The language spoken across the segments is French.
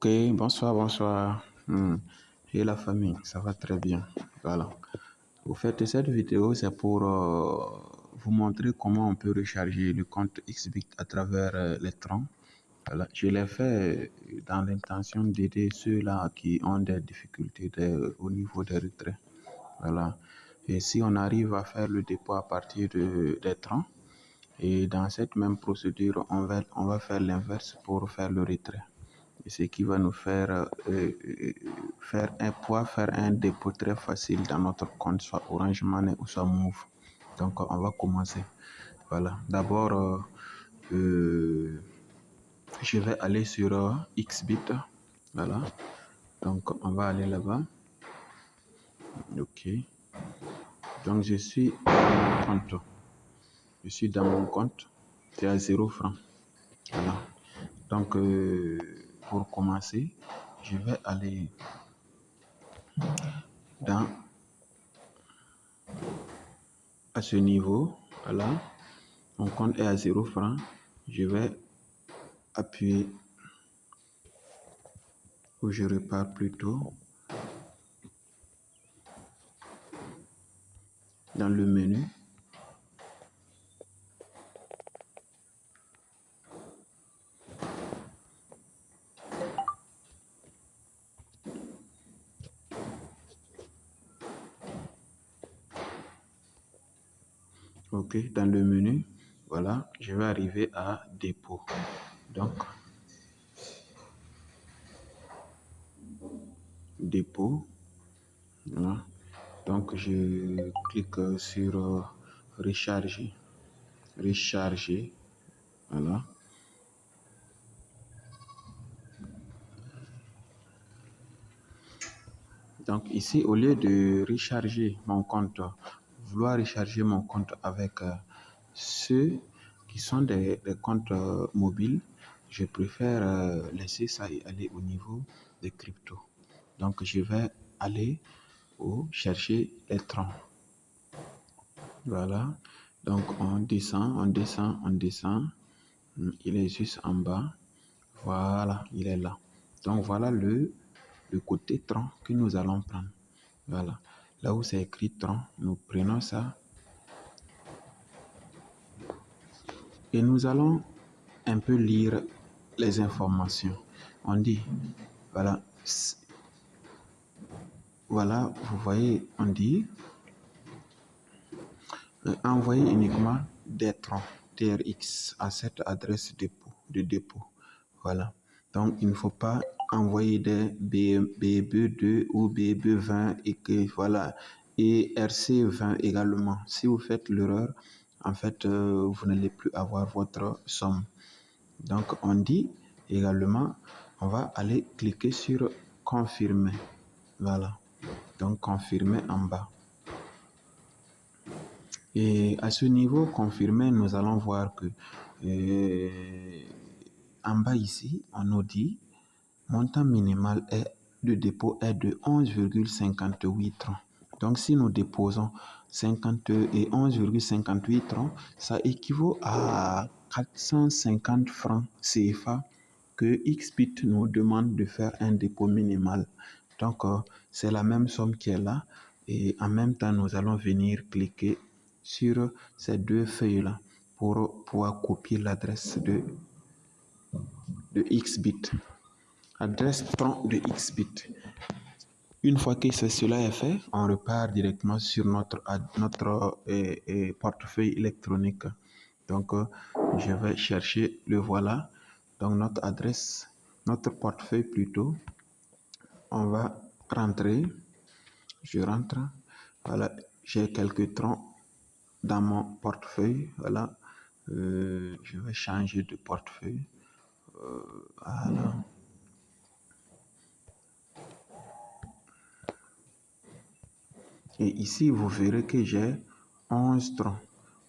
Ok, bonsoir, bonsoir. Et la famille, ça va très bien. Voilà. Au fait, cette vidéo, c'est pour vous montrer comment on peut recharger le compte Xbit à travers l'écran. Voilà. Je l'ai fait dans l'intention d'aider ceux-là qui ont des difficultés au niveau des retraits. Voilà. Et si on arrive à faire le dépôt à partir d'écran, et dans cette même procédure, on va faire l'inverse pour faire le retrait. Et ce qui va nous pouvoir faire un dépôt très facile dans notre compte, soit Orange Money ou soit Move. Donc, on va commencer. Voilà. D'abord, je vais aller sur Xbit. Voilà. Donc, on va aller là-bas. OK. Donc, je suis dans mon compte. Je suis dans mon compte. C'est à 0 francs. Voilà. Donc, pour commencer, je vais aller à ce niveau. Voilà. Mon compte est à 0 francs. Je vais appuyer où je repars plutôt dans le menu. OK, dans le menu, voilà, je vais arriver à dépôt. Donc, dépôt. Voilà. Donc, je clique sur recharger. Recharger. Voilà. Donc, ici, au lieu de recharger mon compte, vouloir recharger mon compte avec ceux qui sont des comptes mobiles, je préfère laisser ça et aller au niveau des cryptos. Donc, je vais aller chercher les troncs. Voilà. Donc, on descend, on descend, on descend. Il est juste en bas. Voilà, il est là. Donc, voilà le côté tronc que nous allons prendre. Voilà. Là où c'est écrit tronc, nous prenons ça. Et nous allons un peu lire les informations. On dit, voilà, voilà, vous voyez, on dit, envoyer uniquement des troncs TRX à cette adresse de dépôt. Voilà. Donc, il ne faut pas envoyer des BB2 ou BB20 et que, voilà, et RC20 également. Si vous faites l'erreur, en fait, vous n'allez plus avoir votre somme. Donc, on dit également, on va aller cliquer sur confirmer. Voilà. Donc, confirmer en bas. Et à ce niveau confirmé, nous allons voir que en bas ici, on nous dit montant minimal de dépôt est de 11,58 francs. Donc, si nous déposons 50 et 11,58 francs, ça équivaut à 450 francs CFA que Xbit nous demande de faire un dépôt minimal. Donc, c'est la même somme qui est là. Et en même temps, nous allons venir cliquer sur ces deux feuilles-là pour pouvoir copier l'adresse de Xbit. Adresse tronc de Xbit. Une fois que cela est fait, on repart directement sur notre portefeuille électronique. Donc, je vais chercher le voilà. Donc, notre adresse, notre portefeuille plutôt. On va rentrer. Je rentre. Voilà, j'ai quelques troncs dans mon portefeuille. Voilà. Je vais changer de portefeuille. Voilà. Et ici, vous verrez que j'ai 11 troncs.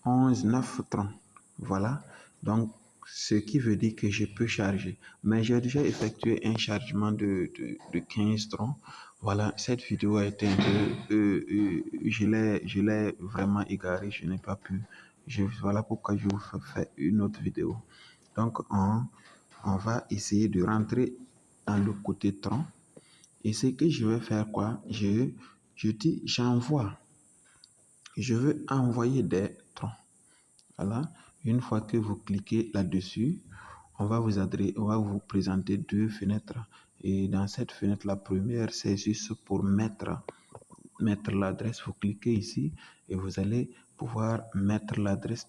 9 troncs. Voilà. Donc, ce qui veut dire que je peux charger. Mais j'ai déjà effectué un chargement de 15 troncs. Voilà, cette vidéo a été un peu... je l'ai vraiment égaré, je n'ai pas pu. Voilà pourquoi je vous fais une autre vidéo. Donc, on va essayer de rentrer dans le côté tronc. Et ce que je vais faire quoi? Je dis j'envoie. Je veux envoyer des troncs. Voilà. Une fois que vous cliquez là-dessus, on va vous présenter deux fenêtres. Et dans cette fenêtre, la première, c'est juste pour mettre l'adresse. Vous cliquez ici et vous allez pouvoir mettre l'adresse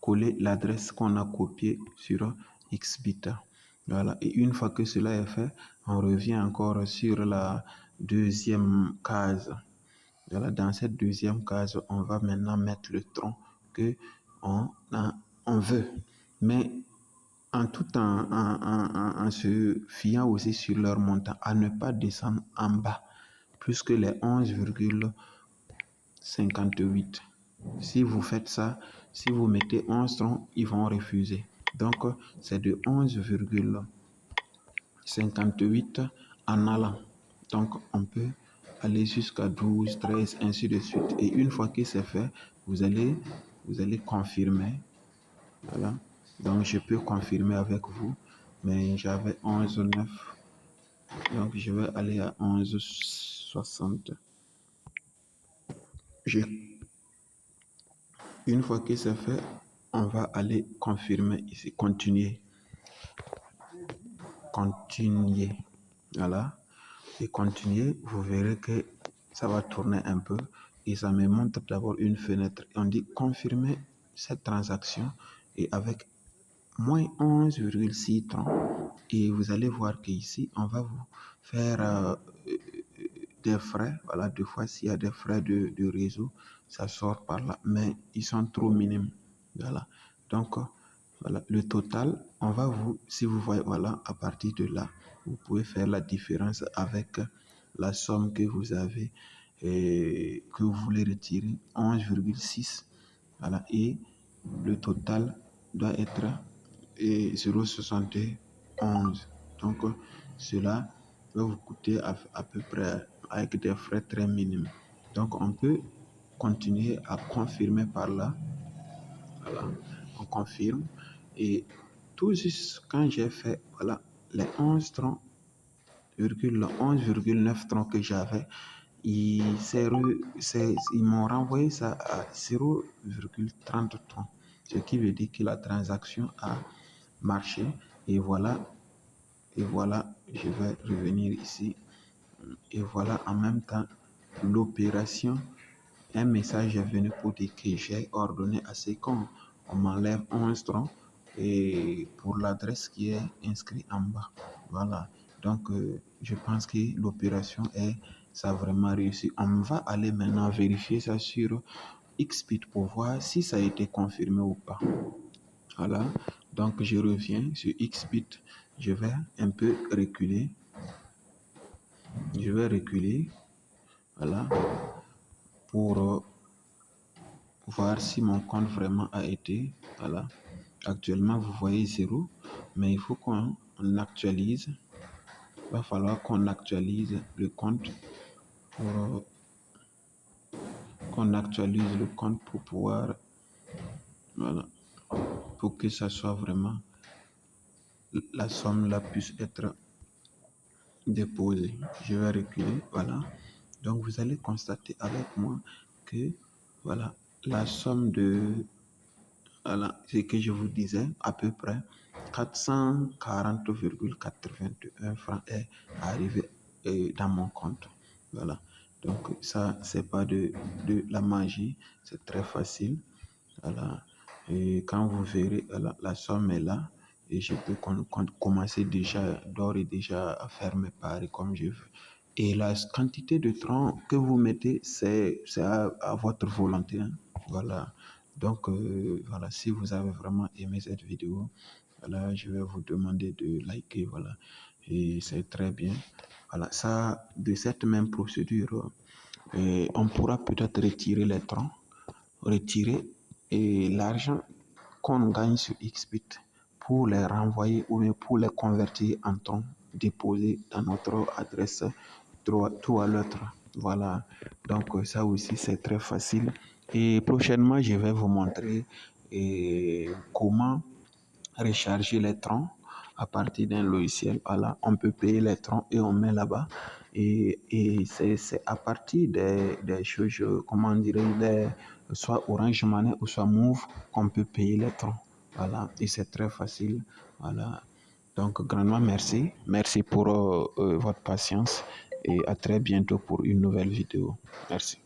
coller l'adresse qu'on a copiée sur Xbit. Voilà. Et une fois que cela est fait, on revient encore sur la deuxième case. Voilà. Dans cette deuxième case, on va maintenant mettre le tronc que on veut. Mais en se fiant aussi sur leur montant, à ne pas descendre en bas, plus que les 11,58. Si vous faites ça, si vous mettez 11 troncs, ils vont refuser. Donc, c'est de 11,58 en allant. Donc, on peut aller jusqu'à 12, 13, ainsi de suite. Et une fois que c'est fait, vous allez confirmer. Voilà. Donc, je peux confirmer avec vous. Mais j'avais 11,9. Donc, je vais aller à 11,60. Une fois que c'est fait, on va aller confirmer ici. Continuer. Voilà. Et continuer, vous verrez que ça va tourner un peu. Et ça me montre d'abord une fenêtre. On dit confirmer cette transaction. Et avec moins 11,6 troncs. Et vous allez voir qu'ici, on va vous faire des frais. Voilà, deux fois, s'il y a des frais de réseau, ça sort par là. Mais ils sont trop minimes. Voilà. Donc, voilà, le total, on va si vous voyez, voilà, à partir de là, vous pouvez faire la différence avec la somme que vous avez et que vous voulez retirer, 11,6. Voilà, et le total doit être 0,71. Donc, cela va vous coûter à peu près avec des frais très minimes. Donc, on peut continuer à confirmer par là. Voilà, on confirme. Et tout juste quand j'ai fait, voilà, les 11 troncs, 11,9 troncs que j'avais, ils m'ont renvoyé ça à 0,30 troncs. Ce qui veut dire que la transaction a marché. Et voilà, je vais revenir ici. Et voilà, en même temps, l'opération, un message est venu pour dire que j'ai ordonné à ce qu'on m'enlève 11 troncs et pour l'adresse qui est inscrite en bas. Voilà. Donc, je pense que ça a vraiment réussi. On va aller maintenant vérifier ça sur Xbit pour voir si ça a été confirmé ou pas. Voilà. Donc, je reviens sur Xbit. Je vais un peu reculer. Je vais reculer. Voilà. Pour voir si mon compte vraiment a été. Voilà. Actuellement, vous voyez 0. Mais il faut qu'on actualise. Il va falloir qu'on actualise le compte pour pouvoir. Voilà. Pour que ça soit vraiment la somme là puisse être déposée. Je vais reculer. Voilà. Donc, vous allez constater avec moi que, voilà, la somme de, voilà, ce que je vous disais, à peu près 440,81 francs est arrivé dans mon compte. Voilà. Donc, ça, c'est pas de la magie, c'est très facile. Voilà. Et quand vous verrez, la somme est là. Et je peux commencer d'ores et déjà à faire mes paris comme je veux. Et la quantité de troncs que vous mettez, c'est à votre volonté. Hein. Voilà. Donc, voilà, si vous avez vraiment aimé cette vidéo, voilà, je vais vous demander de liker. Voilà. Et c'est très bien. Voilà, ça, de cette même procédure, on pourra peut-être retirer les troncs, retirer et l'argent qu'on gagne sur Xbit pour les renvoyer ou pour les convertir en troncs déposés dans notre adresse tout à l'autre. Voilà. Donc ça aussi c'est très facile. Et prochainement je vais vous montrer comment recharger les troncs à partir d'un logiciel. Voilà, on peut payer les troncs et on met là-bas. Et c'est à partir des choses, comment dirais-je, soit Orange Money ou soit Move qu'on peut payer les troncs. Voilà, et c'est très facile. Voilà. Donc, grandement merci. Merci pour votre patience et à très bientôt pour une nouvelle vidéo. Merci.